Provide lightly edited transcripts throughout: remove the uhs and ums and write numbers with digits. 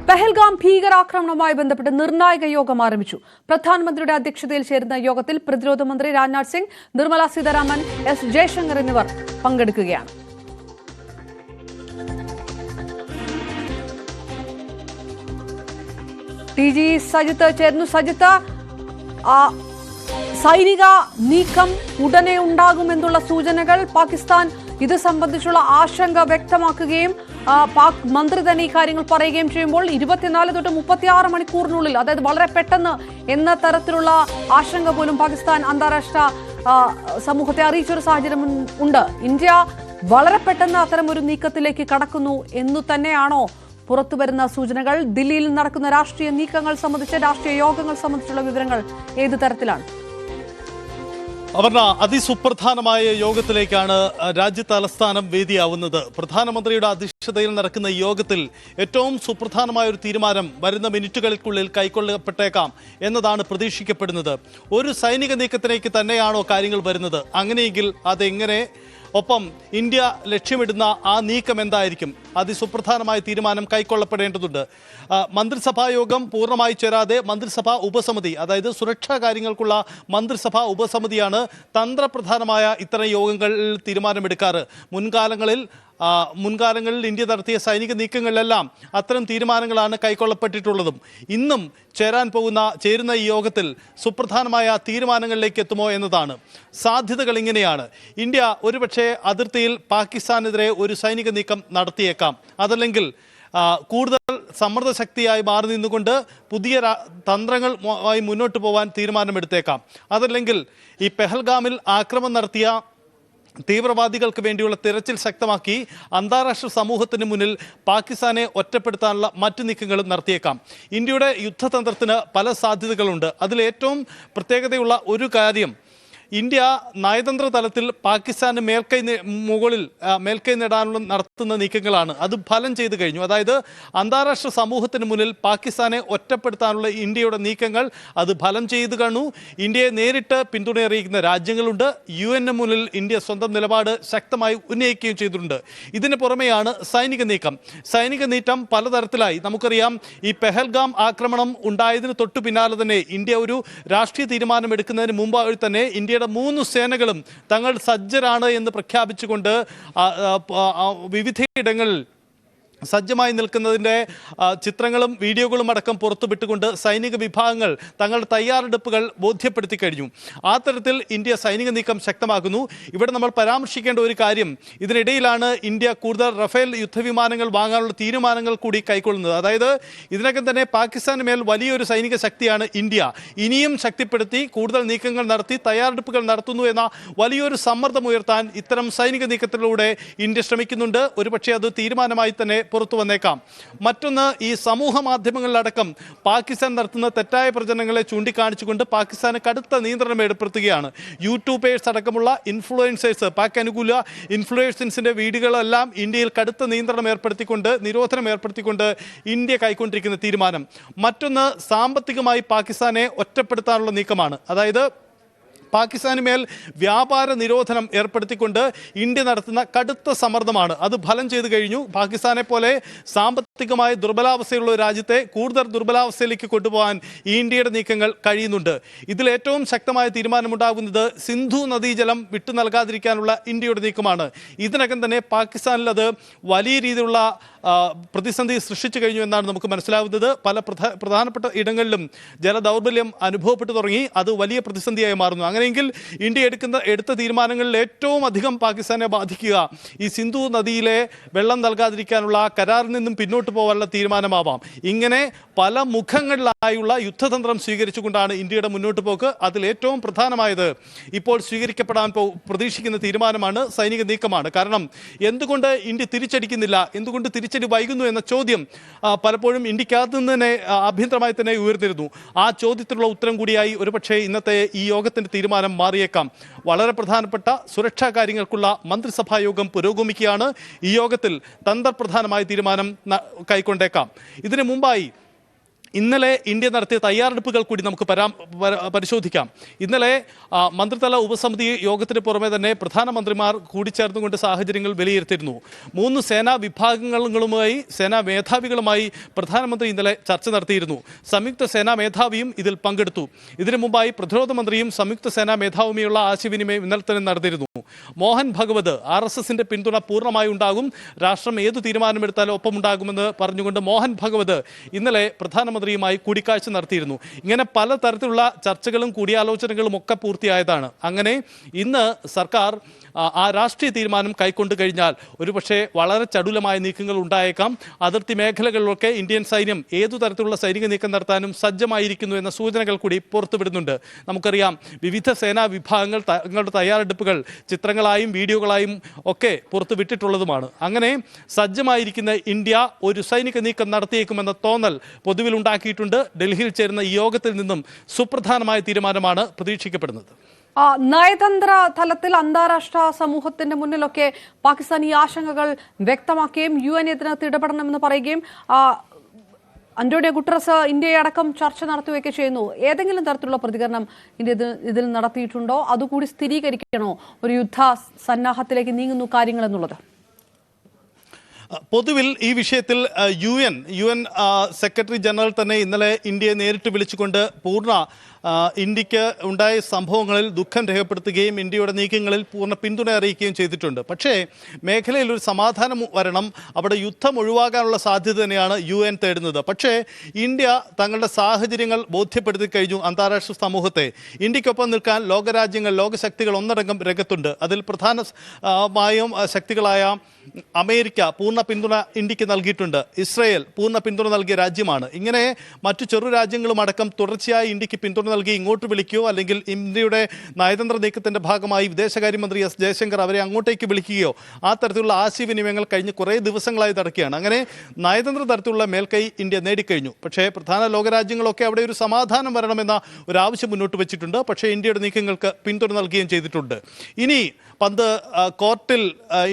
പെഹൽഗാം ഭീകരാക്രമണവുമായി ബന്ധപ്പെട്ട് നിർണായക യോഗം ആരംഭിച്ചു. പ്രധാനമന്ത്രിയുടെ അധ്യക്ഷതയിൽ ചേരുന്ന യോഗത്തിൽ പ്രതിരോധ മന്ത്രി രാജ്നാഥ് സിംഗ്, നിർമ്മല സീതാരാമൻ, എസ് ജയശങ്കർ എന്നിവർ പങ്കെടുക്കുകയാണ്. ടി.ജി. സജിത്ത് ചേരുന്നു. സജിത്ത്, സൈനിക നീക്കം ഉടനെ ഉണ്ടാകുമെന്നുള്ള സൂചനകൾ, പാകിസ്ഥാൻ ഇത് സംബന്ധിച്ചുള്ള ആശങ്ക വ്യക്തമാക്കുകയും പാക് മന്ത്രി തന്നെ ഈ കാര്യങ്ങൾ പറയുകയും ചെയ്യുമ്പോൾ 24 തൊട്ട് 36 മണിക്കൂറിനുള്ളിൽ, അതായത് വളരെ പെട്ടെന്ന് എന്ന തരത്തിലുള്ള ആശങ്ക പോലും പാകിസ്ഥാൻ അന്താരാഷ്ട്ര സമൂഹത്തെ അറിയിച്ചൊരു സാഹചര്യം ഉണ്ട്. ഇന്ത്യ വളരെ പെട്ടെന്ന് അത്തരമൊരു നീക്കത്തിലേക്ക് കടക്കുന്നു എന്നു തന്നെയാണോ പുറത്തുവരുന്ന സൂചനകൾ? ദില്ലിയിൽ നടക്കുന്ന രാഷ്ട്രീയ നീക്കങ്ങൾ സംബന്ധിച്ച്, രാഷ്ട്രീയ യോഗങ്ങൾ സംബന്ധിച്ചുള്ള വിവരങ്ങൾ ഏത് തരത്തിലാണ്? അപർണ, അതിസുപ്രധാനമായ യോഗത്തിലേക്കാണ് രാജ്യ തലസ്ഥാനം വേദിയാവുന്നത്. പ്രധാനമന്ത്രിയുടെ അധ്യക്ഷതയിൽ നടക്കുന്ന ഈ യോഗത്തിൽ ഏറ്റവും സുപ്രധാനമായ ഒരു തീരുമാനം വരുന്ന മിനിറ്റുകൾക്കുള്ളിൽ കൈക്കൊള്ളപ്പെട്ടേക്കാം എന്നതാണ് പ്രതീക്ഷിക്കപ്പെടുന്നത്. ഒരു സൈനിക നീക്കത്തിലേക്ക് തന്നെയാണോ കാര്യങ്ങൾ വരുന്നത്? അങ്ങനെയെങ്കിൽ അതെങ്ങനെ? ഒപ്പം ഇന്ത്യ ലക്ഷ്യമിടുന്ന ആ നീക്കം എന്തായിരിക്കും? അതിസുപ്രധാനമായ തീരുമാനം കൈക്കൊള്ളപ്പെടേണ്ടതുണ്ട്. മന്ത്രിസഭാ യോഗം പൂർണ്ണമായി ചേരാതെ മന്ത്രിസഭാ ഉപസമിതി, അതായത് സുരക്ഷാ കാര്യങ്ങൾക്കുള്ള മന്ത്രിസഭാ ഉപസമിതിയാണ് തന്ത്രപ്രധാനമായ ഇത്തരം യോഗങ്ങളിൽ തീരുമാനമെടുക്കാറ്. മുൻകാലങ്ങളിൽ ഇന്ത്യ നടത്തിയ സൈനിക നീക്കങ്ങളിലെല്ലാം അത്തരം തീരുമാനങ്ങളാണ് കൈക്കൊള്ളപ്പെട്ടിട്ടുള്ളതും. ഇന്നും ചേരുന്ന ഈ യോഗത്തിൽ സുപ്രധാനമായ തീരുമാനങ്ങളിലേക്ക് എത്തുമോ എന്നതാണ്. സാധ്യതകൾ ഇങ്ങനെയാണ്. ഇന്ത്യ ഒരുപക്ഷെ അതിർത്തിയിൽ പാകിസ്ഥാനെതിരെ ഒരു സൈനിക നീക്കം നടത്തിയേക്കാം. അതല്ലെങ്കിൽ കൂടുതൽ സമ്മർദ്ദ ശക്തിയായി മാറി നിന്നുകൊണ്ട് പുതിയ തന്ത്രങ്ങളുമായി മുന്നോട്ട് പോകാൻ തീരുമാനമെടുത്തേക്കാം. അതല്ലെങ്കിൽ ഈ പെഹൽഗാമിൽ ആക്രമണം നടത്തിയ തീവ്രവാദികൾക്ക് വേണ്ടിയുള്ള തിരച്ചിൽ ശക്തമാക്കി അന്താരാഷ്ട്ര സമൂഹത്തിന് മുന്നിൽ പാകിസ്ഥാനെ ഒറ്റപ്പെടുത്താനുള്ള മറ്റു നീക്കങ്ങളും നടത്തിയേക്കാം. ഇന്ത്യയുടെ യുദ്ധതന്ത്രത്തിന് പല സാധ്യതകളുണ്ട്. അതിലേറ്റവും പ്രത്യേകതയുള്ള ഒരു കാര്യം, ഇന്ത്യ നയതന്ത്ര തലത്തിൽ പാകിസ്ഥാന് മേൽക്കൈ നേടാനുള്ള നടത്തുന്ന നീക്കങ്ങളാണ്. അത് ഫലം ചെയ്തു കഴിഞ്ഞു. അതായത് അന്താരാഷ്ട്ര സമൂഹത്തിന് മുന്നിൽ പാകിസ്ഥാനെ ഒറ്റപ്പെടുത്താനുള്ള ഇന്ത്യയുടെ നീക്കങ്ങൾ അത് ഫലം ചെയ്തു കാണു. ഇന്ത്യയെ നേരിട്ട് പിന്തുണ അറിയിക്കുന്ന രാജ്യങ്ങളുണ്ട്. UN മുന്നിൽ ഇന്ത്യ സ്വന്തം നിലപാട് ശക്തമായി ഉന്നയിക്കുകയും ചെയ്തിട്ടുണ്ട്. ഇതിന് പുറമെയാണ് സൈനിക നീക്കം. സൈനിക നീക്കം പലതരത്തിലായി. നമുക്കറിയാം, ഈ പെഹൽഗാം ആക്രമണം ഉണ്ടായതിന് തൊട്ടു പിന്നാലെ തന്നെ ഇന്ത്യ ഒരു രാഷ്ട്രീയ തീരുമാനം എടുക്കുന്നതിന് മുമ്പായി തന്നെ ഇന്ത്യയുടെ 3 സേനകളും തങ്ങൾ സജ്ജരാണ് എന്ന് പ്രഖ്യാപിച്ചുകൊണ്ട് വിവിധയിടങ്ങളിൽ സജ്ജമായി നിൽക്കുന്നതിൻ്റെ ചിത്രങ്ങളും വീഡിയോകളും അടക്കം പുറത്തുവിട്ടുകൊണ്ട് സൈനിക വിഭാഗങ്ങൾ തങ്ങളുടെ തയ്യാറെടുപ്പുകൾ ബോധ്യപ്പെടുത്തി കഴിഞ്ഞു. ആ തരത്തിൽ ഇന്ത്യ സൈനിക നീക്കം ശക്തമാക്കുന്നു. ഇവിടെ നമ്മൾ പരാമർശിക്കേണ്ട ഒരു കാര്യം, ഇതിനിടയിലാണ് ഇന്ത്യ കൂടുതൽ റഫേൽ യുദ്ധവിമാനങ്ങൾ വാങ്ങാനുള്ള തീരുമാനങ്ങൾ കൂടി കൈക്കൊള്ളുന്നത്. അതായത് ഇതിനകം തന്നെ പാകിസ്ഥാന് മേൽ വലിയൊരു സൈനിക ശക്തിയാണ് ഇന്ത്യ. ഇനിയും ശക്തിപ്പെടുത്തി കൂടുതൽ നീക്കങ്ങൾ നടത്തി തയ്യാറെടുപ്പുകൾ നടത്തുന്നു എന്ന വലിയൊരു സമ്മർദ്ദം ഉയർത്താൻ ഇത്തരം സൈനിക നീക്കത്തിലൂടെ ഇന്ത്യ ശ്രമിക്കുന്നുണ്ട്. ഒരുപക്ഷെ അത് തീരുമാനമായി തന്നെ പുറത്തു വന്നേക്കാം. മറ്റൊന്ന്, ഈ സമൂഹ മാധ്യമങ്ങളിലടക്കം പാകിസ്ഥാൻ നടത്തുന്ന തെറ്റായ പ്രചരണങ്ങളെ ചൂണ്ടിക്കാണിച്ചുകൊണ്ട് പാകിസ്ഥാന് കടുത്ത നിയന്ത്രണം ഏർപ്പെടുത്തുകയാണ്. യൂട്യൂബേഴ്സ് അടക്കമുള്ള ഇൻഫ്ലുവൻസേഴ്സ്, പാക് അനുകൂല ഇൻഫ്ലുവൻസിന്റെ വീഡിയോകളെല്ലാം ഇന്ത്യയിൽ കടുത്ത നിരോധനം ഏർപ്പെടുത്തിക്കൊണ്ട് ഇന്ത്യ കൈക്കൊണ്ടിരിക്കുന്ന തീരുമാനം. മറ്റൊന്ന്, സാമ്പത്തികമായി പാകിസ്ഥാനെ ഒറ്റപ്പെടുത്താനുള്ള നീക്കമാണ്. അതായത് പാകിസ്ഥാന് മേൽ വ്യാപാര നിരോധനം ഏർപ്പെടുത്തിക്കൊണ്ട് ഇന്ത്യ നടത്തുന്ന കടുത്ത സമ്മർദ്ദമാണ്. അത് ഫലം ചെയ്തു കഴിഞ്ഞു. പാകിസ്ഥാനെ പോലെ സാമ്പത്തികമായി ദുർബലാവസ്ഥയുള്ള ഒരു രാജ്യത്തെ കൂടുതൽ ദുർബലാവസ്ഥയിലേക്ക് കൊണ്ടുപോകാൻ ഈ ഇന്ത്യയുടെ നീക്കങ്ങൾ കഴിയുന്നുണ്ട്. ഇതിൽ ഏറ്റവും ശക്തമായ തീരുമാനമുണ്ടാകുന്നത് സിന്ധു നദീജലം വിട്ടു നൽകാതിരിക്കാനുള്ള ഇന്ത്യയുടെ നീക്കമാണ്. ഇതിനകം തന്നെ പാകിസ്ഥാനിൽ അത് വലിയ രീതിയിലുള്ള പ്രതിസന്ധി സൃഷ്ടിച്ചു കഴിഞ്ഞു എന്നാണ് നമുക്ക് മനസ്സിലാവുന്നത്. പല പ്രധാനപ്പെട്ട ഇടങ്ങളിലും ജലദൗർബല്യം അനുഭവപ്പെട്ടു തുടങ്ങി. അത് വലിയ പ്രതിസന്ധിയായി മാറുന്നു. അങ്ങനെയെങ്കിൽ ഇന്ത്യ എടുത്ത തീരുമാനങ്ങളിൽ ഏറ്റവും അധികം പാകിസ്ഥാനെ ബാധിക്കുക ഈ സിന്ധു നദിയിലെ വെള്ളം നൽകാതിരിക്കാനുള്ള കരാറിൽ നിന്നും പിന്നോട്ട് പോകാനുള്ള തീരുമാനമാവാം. ഇങ്ങനെ പല മുഖങ്ങളിലായുള്ള യുദ്ധതന്ത്രം സ്വീകരിച്ചുകൊണ്ടാണ് ഇന്ത്യയുടെ മുന്നോട്ട് പോക്ക്. അതിൽ ഏറ്റവും പ്രധാനമായത് ഇപ്പോൾ സ്വീകരിക്കപ്പെടാൻ പ്രതീക്ഷിക്കുന്ന തീരുമാനമാണ് സൈനിക നീക്കമാണ്. കാരണം എന്തുകൊണ്ട് ഇന്ത്യ തിരിച്ചടിക്കുന്നില്ല, എന്തുകൊണ്ട് തിരിച്ചടി വൈകുന്നു എന്ന ചോദ്യം പലപ്പോഴും ഇന്ത്യക്കകത്ത് നിന്ന് തന്നെ ആഭ്യന്തരമായി തന്നെ ഉയർന്നിരുന്നു. ആ ചോദ്യത്തിനുള്ള ഉത്തരം കൂടിയായി ഒരുപക്ഷെ ഇന്നത്തെ ഈ യോഗത്തിന്റെ തീരുമാനം മാറിയേക്കാം. വളരെ പ്രധാനപ്പെട്ട സുരക്ഷാ കാര്യങ്ങൾക്കുള്ള മന്ത്രിസഭാ യോഗം പുരോഗമിക്കുകയാണ്. ഈ യോഗത്തിൽ തന്ത്രപ്രധാനമായ തീരുമാനം കൈക്കൊണ്ടേക്കാം. ഇതിനു മുമ്പായി ഇന്നലെ ഇന്ത്യ നടത്തിയ തയ്യാറെടുപ്പുകൾ കൂടി നമുക്ക് പരിശോധിക്കാം. ഇന്നലെ മന്ത്രിതല ഉപസമിതി യോഗത്തിന് പുറമെ തന്നെ പ്രധാനമന്ത്രിമാർ കൂടിച്ചേർന്നുകൊണ്ട് സാഹചര്യങ്ങൾ വിലയിരുത്തിയിരുന്നു. 3 സേനാ വിഭാഗങ്ങളുമായി സേനാ മേധാവികളുമായി പ്രധാനമന്ത്രി ഇന്നലെ ചർച്ച നടത്തിയിരുന്നു. സംയുക്ത സേനാ മേധാവിയും ഇതിൽ പങ്കെടുത്തു. ഇതിനു മുമ്പായി പ്രതിരോധ മന്ത്രിയും സംയുക്ത സേനാ മേധാവിയുമായുള്ള ആശയവിനിമയം ഇന്നലെ തന്നെ നടന്നിരുന്നു. മോഹൻ ഭഗവത് RSSന്റെ പിന്തുണ പൂർണ്ണമായി ഉണ്ടാകും, രാഷ്ട്രം ഏതു തീരുമാനമെടുത്താലും ഒപ്പമുണ്ടാകുമെന്ന് പറഞ്ഞുകൊണ്ട് മോഹൻ ഭഗവത് ഇന്നലെ പ്രധാനമന്ത്രിയുമായി കൂടിക്കാഴ്ച നടത്തിയിരുന്നു. ഇങ്ങനെ പലതരത്തിലുള്ള ചർച്ചകളും കൂടിയാലോചനകളും ഒക്കെ പൂർത്തിയായതാണ്. അങ്ങനെ ഇന്ന് സർക്കാർ ആ രാഷ്ട്രീയ തീരുമാനം കൈക്കൊണ്ടു കഴിഞ്ഞാൽ ഒരുപക്ഷെ വളരെ ചടുലമായ നീക്കങ്ങൾ ഉണ്ടായേക്കാം. അതിർത്തി മേഖലകളിലൊക്കെ ഇന്ത്യൻ സൈന്യം ഏതു തരത്തിലുള്ള സൈനിക നീക്കം നടത്താനും സജ്ജമായിരിക്കുന്നു എന്ന സൂചനകൾ കൂടി പുറത്തുവിടുന്നുണ്ട്. നമുക്കറിയാം, വിവിധ സേനാ വിഭാഗങ്ങൾ തങ്ങളുടെ തയ്യാറെടുപ്പുകൾ ചിത്രങ്ങളായും വീഡിയോകളായും ഒക്കെ പുറത്തുവിട്ടിട്ടുള്ളതുമാണ്. അങ്ങനെ സജ്ജമായിരിക്കുന്ന ഇന്ത്യ ഒരു സൈനിക നീക്കം നടത്തിയേക്കുമെന്ന തോന്നൽ പൊതുവിൽ ഉണ്ടാക്കിയിട്ടുണ്ട്. ഡൽഹിയിൽ ചേരുന്ന ഈ യോഗത്തിൽ നിന്നും സുപ്രധാനമായ തീരുമാനമാണ് പ്രതീക്ഷിക്കപ്പെടുന്നത്. നയതന്ത്ര തലത്തിൽ അന്താരാഷ്ട്ര സമൂഹത്തിന്റെ മുന്നിലൊക്കെ പാകിസ്ഥാൻ ഈ ആശങ്കകൾ വ്യക്തമാക്കുകയും UN ഇതിനകത്ത് ഇടപെടണമെന്ന് പറയുകയും അന്റോണിയോ ഗുട്ടറസ് ഇന്ത്യയെ അടക്കം ചർച്ച നടത്തുകയൊക്കെ ചെയ്യുന്നു. ഏതെങ്കിലും തരത്തിലുള്ള പ്രതികരണം ഇന്ത്യ ഇതിൽ നടത്തിയിട്ടുണ്ടോ? അതുകൂടി സ്ഥിരീകരിക്കണോ ഒരു യുദ്ധ സന്നാഹത്തിലേക്ക് നീങ്ങുന്നു കാര്യങ്ങൾ എന്നുള്ളത്? പൊതുവിൽ ഈ വിഷയത്തിൽ UN സെക്രട്ടറി ജനറൽ തന്നെ ഇന്നലെ ഇന്ത്യയെ നേരിട്ട് വിളിച്ചുകൊണ്ട് ഇന്ത്യക്ക് ഉണ്ടായ സംഭവങ്ങളിൽ ദുഃഖം രേഖപ്പെടുത്തുകയും ഇന്ത്യയുടെ നീക്കങ്ങളിൽ പൂർണ്ണ പിന്തുണ അറിയിക്കുകയും ചെയ്തിട്ടുണ്ട്. പക്ഷേ മേഖലയിൽ ഒരു സമാധാനം വരണം, അവിടെ യുദ്ധം ഒഴിവാക്കാനുള്ള സാധ്യത തന്നെയാണ് UN തേടുന്നത്. പക്ഷേ ഇന്ത്യ തങ്ങളുടെ സാഹചര്യങ്ങൾ ബോധ്യപ്പെടുത്തി കഴിഞ്ഞു അന്താരാഷ്ട്ര സമൂഹത്തെ. ഇന്ത്യക്കൊപ്പം നിൽക്കാൻ ലോകരാജ്യങ്ങൾ, ലോകശക്തികൾ ഒന്നടങ്കം രംഗത്തുണ്ട്. അതിൽ പ്രധാനമായും ശക്തികളായ അമേരിക്ക പൂർണ്ണ പിന്തുണ ഇന്ത്യക്ക് നൽകിയിട്ടുണ്ട്. ഇസ്രയേൽ പൂർണ്ണ പിന്തുണ നൽകിയ രാജ്യമാണ്. ഇങ്ങനെ മറ്റു ചെറു രാജ്യങ്ങളും അടക്കം തുടർച്ചയായി ഇന്ത്യക്ക് പിന്തുണ നൽകി ഇങ്ങോട്ട് വിളിക്കുകയോ അല്ലെങ്കിൽ ഇന്ത്യയുടെ നയതന്ത്ര നീക്കത്തിന്റെ ഭാഗമായി വിദേശകാര്യമന്ത്രി S. ജയശങ്കർ അവരെ അങ്ങോട്ടേക്ക് വിളിക്കുകയോ ആ തരത്തിലുള്ള ആശയവിനിമയങ്ങൾ കഴിഞ്ഞ് കുറേ ദിവസങ്ങളായി നടക്കുകയാണ്. അങ്ങനെ നയതന്ത്ര തരത്തിലുള്ള മേൽക്കൈ ഇന്ത്യ നേടിക്കഴിഞ്ഞു. പക്ഷേ പ്രധാന ലോകരാജ്യങ്ങളൊക്കെ അവിടെ ഒരു സമാധാനം വരണമെന്ന ഒരു ആവശ്യം മുന്നോട്ട് വെച്ചിട്ടുണ്ട്. പക്ഷേ ഇന്ത്യയുടെ നീക്കങ്ങൾക്ക് പിന്തുണ നൽകുകയും ചെയ്തിട്ടുണ്ട്. ഇനി പന്ത്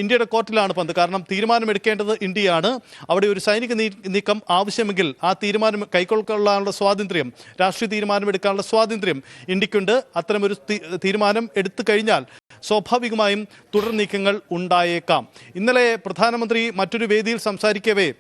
ഇന്ത്യയുടെ കോർട്ടിലാണ് പന്ത്. കാരണം തീരുമാനമെടുക്കേണ്ടത് ഇന്ത്യയാണ്. അവിടെ ഒരു സൈനിക നീക്കം ആവശ്യമെങ്കിൽ ആ തീരുമാനം കൈക്കൊള്ളാനുള്ള സ്വാതന്ത്ര്യം, രാഷ്ട്രീയ തീരുമാനമെടുക്കാനുള്ള സ്വാതന്ത്ര്യം ഇന്ത്യക്കുണ്ട്. അത്തരമൊരു തീരുമാനം എടുത്തു കഴിഞ്ഞാൽ സ്വാഭാവികമായും തുടർ നീക്കങ്ങൾ ഉണ്ടായേക്കാം. ഇന്നലെ പ്രധാനമന്ത്രി മറ്റൊരു വേദിയിൽ സംസാരിക്കവേ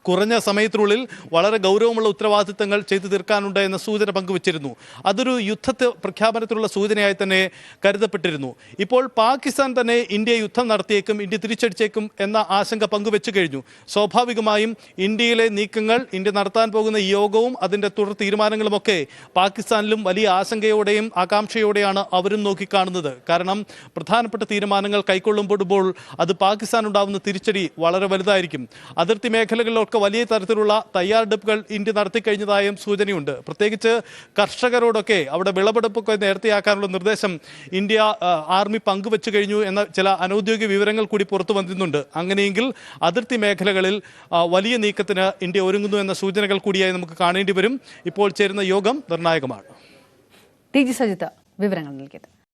കുറഞ്ഞ സമയത്തിനുള്ളിൽ വളരെ ഗൗരവമുള്ള ഉത്തരവാദിത്തങ്ങൾ ചെയ്തു തീർക്കാനുണ്ട് എന്ന സൂചന പങ്കുവച്ചിരുന്നു. അതൊരു യുദ്ധത്തെ പ്രഖ്യാപനത്തിലുള്ള സൂചനയായി തന്നെ കരുതപ്പെട്ടിരുന്നു. ഇപ്പോൾ പാകിസ്ഥാൻ തന്നെ ഇന്ത്യ യുദ്ധം നടത്തിയേക്കും, ഇന്ത്യ തിരിച്ചടിച്ചേക്കും എന്ന ആശങ്ക പങ്കുവെച്ചു കഴിഞ്ഞു. സ്വാഭാവികമായും ഇന്ത്യയിലെ നീക്കങ്ങൾ, ഇന്ത്യ നടത്താൻ പോകുന്ന ഈ യോഗവും അതിൻ്റെ തുടർ തീരുമാനങ്ങളുമൊക്കെ പാകിസ്ഥാനിലും വലിയ ആശങ്കയോടെയും ആകാംക്ഷയോടെയാണ് അവരും നോക്കിക്കാണുന്നത്. കാരണം പ്രധാനപ്പെട്ട തീരുമാനങ്ങൾ കൈക്കൊള്ളുമ്പോൾ അത് പാകിസ്ഥാൻ ഉണ്ടാകുന്ന തിരിച്ചടി വളരെ വലുതായിരിക്കും. അതിർത്തി മേഖലകളിൽ ഒക്കെ വലിയ തരത്തിലുള്ള തയ്യാറെടുപ്പുകൾ ഇന്ത്യ നടത്തിക്കഴിഞ്ഞതായും സൂചനയുണ്ട്. പ്രത്യേകിച്ച് കർഷകരോടൊക്കെ അവിടെ വിളവെടുപ്പൊക്കെ നേരത്തെയാക്കാനുള്ള നിർദ്ദേശം ഇന്ത്യ ആർമി പങ്കുവെച്ചു കഴിഞ്ഞു എന്ന ചില അനൗദ്യോഗിക വിവരങ്ങൾ കൂടി പുറത്തു വന്നിരുന്നുണ്ട്. അങ്ങനെയെങ്കിൽ അതിർത്തി മേഖലകളിൽ വലിയ നീക്കത്തിന് ഇന്ത്യ ഒരുങ്ങുന്നു എന്ന സൂചനകൾ കൂടിയായി നമുക്ക് കാണേണ്ടി വരും. ഇപ്പോൾ ചേരുന്ന യോഗം നിർണായകമാണ്. TG സജിത്ത് വിവരങ്ങൾ നൽകിയത്.